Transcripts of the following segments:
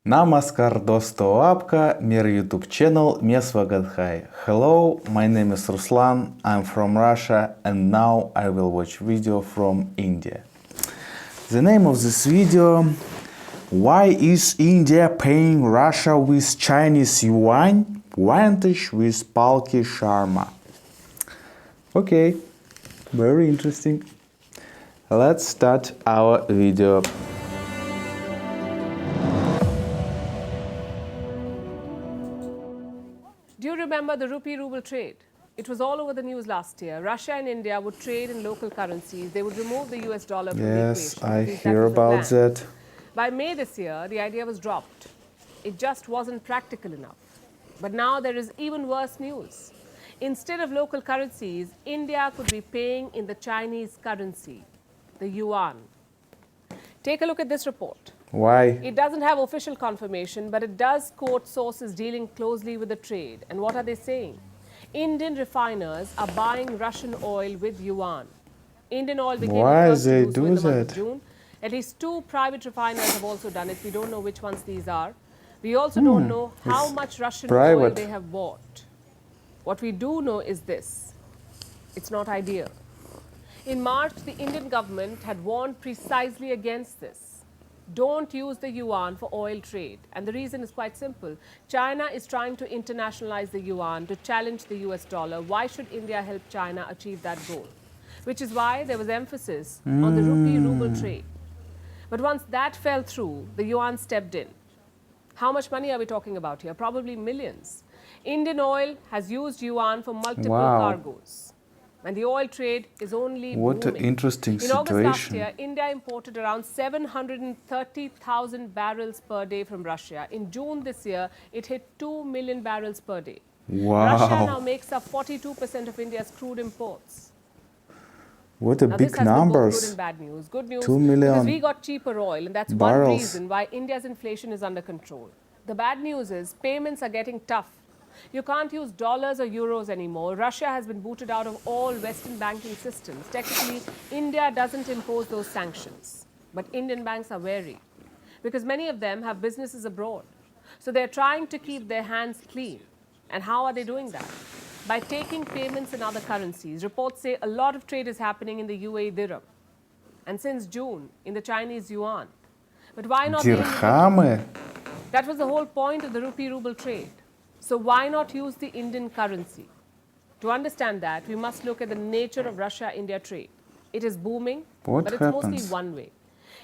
Namaskar, dosto apka, mir YouTube channel, me swagat hai. Hello, my name is Ruslan, I'm from Russia, and now I will watch video from India. The name of this video: why is India paying Russia with Chinese Yuan, vantage with Palki Sharma? Okay, very interesting. Let's start our video. Do you remember the rupee-ruble trade? It was all over the news last year. Russia and India would trade in local currencies. They would remove the US dollar from the equation. I At least hear that was the about plan. that. By May this year, the idea was dropped. It just wasn't practical enough. But now there is even worse news. Instead of local currencies, India could be paying in the Chinese currency, the yuan. Take a look at this report. Why? It doesn't have official confirmation, but it does quote sources dealing closely with the trade. And what are they saying? Indian refiners are buying Russian oil with yuan. Indian oil became Why the first they to do so do in the month that? of June. At least 2 private refiners have also done it. We don't know which ones these are. We also don't know how It's much Russian private. oil they have bought. What we do know is this: it's not ideal. In March, the Indian government had warned precisely against this. Don't use the yuan for oil trade. And the reason is quite simple. China is trying to internationalize the yuan to challenge the US dollar. Why should India help China achieve that goal? Which is why there was emphasis on the rupee-ruble trade. But once that fell through, the yuan stepped in. How much money are we talking about here? Probably millions. Indian oil has used yuan for multiple Wow. cargoes. And the oil trade is only What an booming. interesting In August last situation. year, India imported around 730,000 barrels per day from Russia. In June this year, it hit 2 million barrels per day. Russia now Wow, makes up 42% of India's crude imports. what a Now, this big has been both good numbers. and bad news. Good news 2 million because we got cheaper oil, and that's one barrels. reason why India's inflation is under control. The bad news is payments are getting tough. You can't use dollars or euros anymore. Russia has been booted out of all Western banking systems. Technically, India doesn't impose those sanctions. But Indian banks are wary because many of them have businesses abroad. So they're trying to keep their hands clean. And how are they doing that? By taking payments in other currencies. Reports say a lot of trade is happening in the UAE dirham. And since June, in the Chinese yuan. But why not the Indian rupee? Dirhamy? That was the whole point of the rupee-ruble trade. So why not use the Indian currency? To understand that, we must look at the nature of Russia-India trade. It is booming, What but it's happens? mostly one way.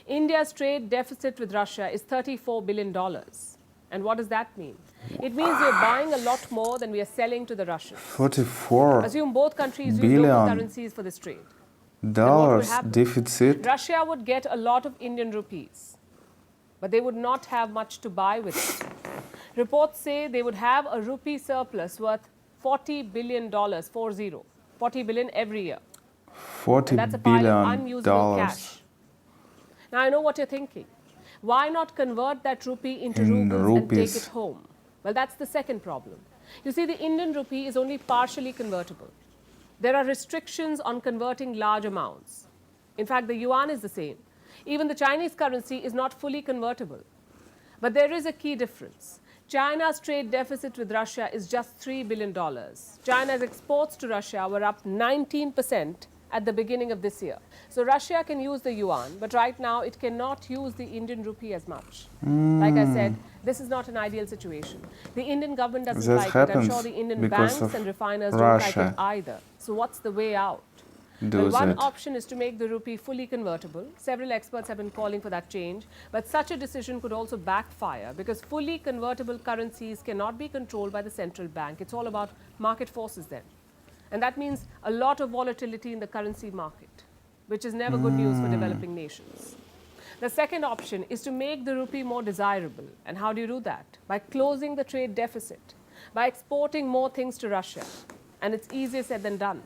India's trade deficit with Russia is $34 billion. And what does that mean? It means we're buying a lot more than we are selling to the Russians. 44 Assume both countries use billion local currencies for this trade. dollars happen? deficit. Russia would get a lot of Indian rupees, but they would not have much to buy with it. Reports say they would have a rupee surplus worth $40 billion, 40 billion every year. 40 And that's a pile of billion unusable dollars cash. Now I know what you're thinking. Why not convert that rupee into In rubles and take rupees. it home? Well, that's the second problem. You see, the Indian rupee is only partially convertible. There are restrictions on converting large amounts. In fact, the yuan is the same. Even the Chinese currency is not fully convertible. But there is a key difference. China's trade deficit with Russia is just $3 billion. China's exports to Russia were up 19% at the beginning of this year. So Russia can use the yuan, but right now it cannot use the Indian rupee as much. Like I said, this is not an ideal situation. The Indian government doesn't That like it. I'm happens sure the Indian because banks of and refiners don't like Russia. it either. So what's the way out? Do Well, one that. option is to make the rupee fully convertible. Several experts have been calling for that change. But such a decision could also backfire because fully convertible currencies cannot be controlled by the central bank. It's all about market forces then. And that means a lot of volatility in the currency market, which is never good news for developing nations. The second option is to make the rupee more desirable. And how do you do that? By closing the trade deficit, by exporting more things to Russia. And it's easier said than done.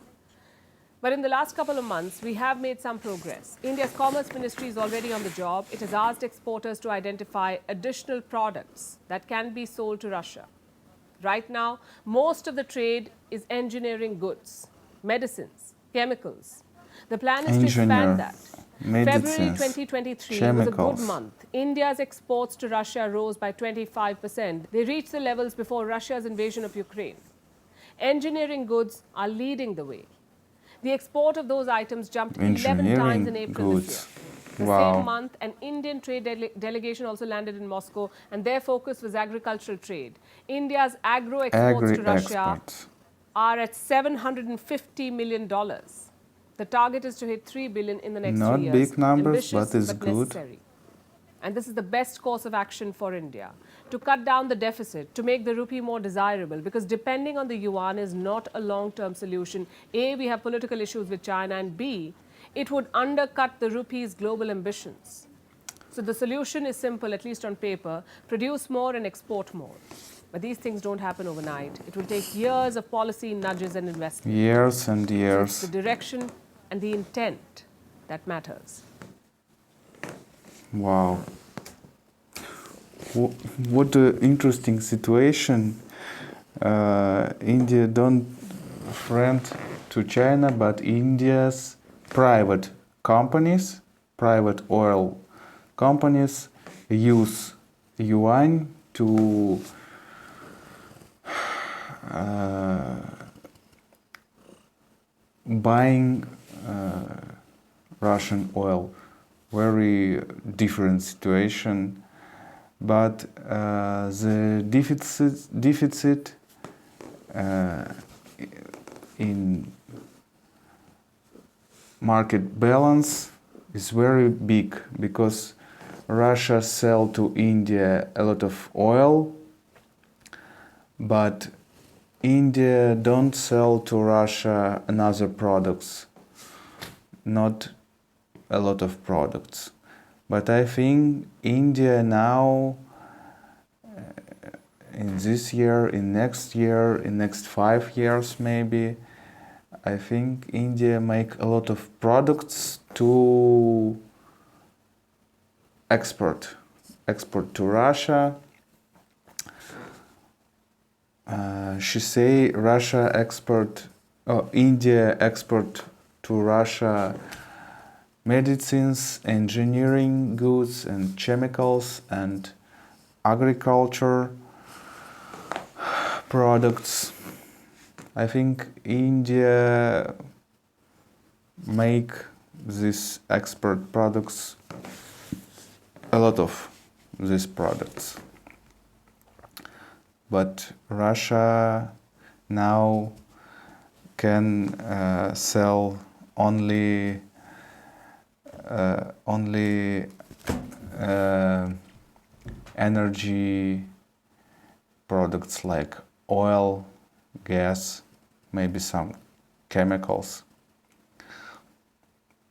But in the last couple of months, we have made some progress. India's Commerce Ministry is already on the job. It has asked exporters to identify additional products that can be sold to Russia. Right now, most of the trade is engineering goods, medicines, chemicals. The plan is to Engineer. expand that. February medicines, 2023 chemicals. was a good month. India's exports to Russia rose by 25%. They reached the levels before Russia's invasion of Ukraine. Engineering goods are leading the way. The export of those items jumped 11 times in April this year. The same month, an Indian trade delegation also landed in Moscow, and their focus was agricultural trade. India's agro exports to Russia are at $750 million. The target is to hit $3 billion in the next 3 years. Not big numbers, Ambitious, but it's but good. necessary. And this is the best course of action for India, to cut down the deficit, to make the rupee more desirable, because depending on the yuan is not a long-term solution. A, we have political issues with China, and B, it would undercut the rupee's global ambitions. So the solution is simple, at least on paper: produce more and export more. But these things don't happen overnight. It will take years of policy nudges and investment. Years and years. So it's the direction and the intent that matters. Wow. What an interesting situation. India don't friend to China, but India's private companies, private oil companies use yuan to buying Russian oil. Very different situation, but the deficit in market balance is very big, because Russia sell to India a lot of oil, but India don't sell to Russia another products, not a lot of products. But I think India now, in this year, in next year, in next 5 years maybe, I think India make a lot of products to export to Russia. She say India export to Russia medicines, engineering goods and chemicals and agriculture products. I think India make these export products, a lot of these products. But Russia now can sell only energy products like oil, gas, maybe some chemicals.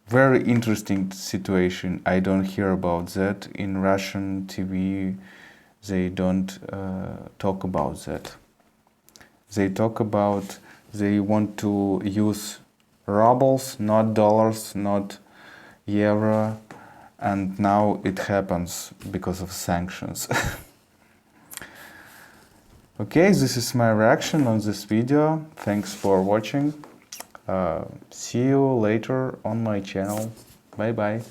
Very interesting situation. I don't hear about that in Russian TV. They don't talk about that. They talk about they want to use rubles, not dollars, not euro, and now it happens because of sanctions. Okay, this is my reaction on this video. Thanks for watching. See you later on my channel. Bye bye.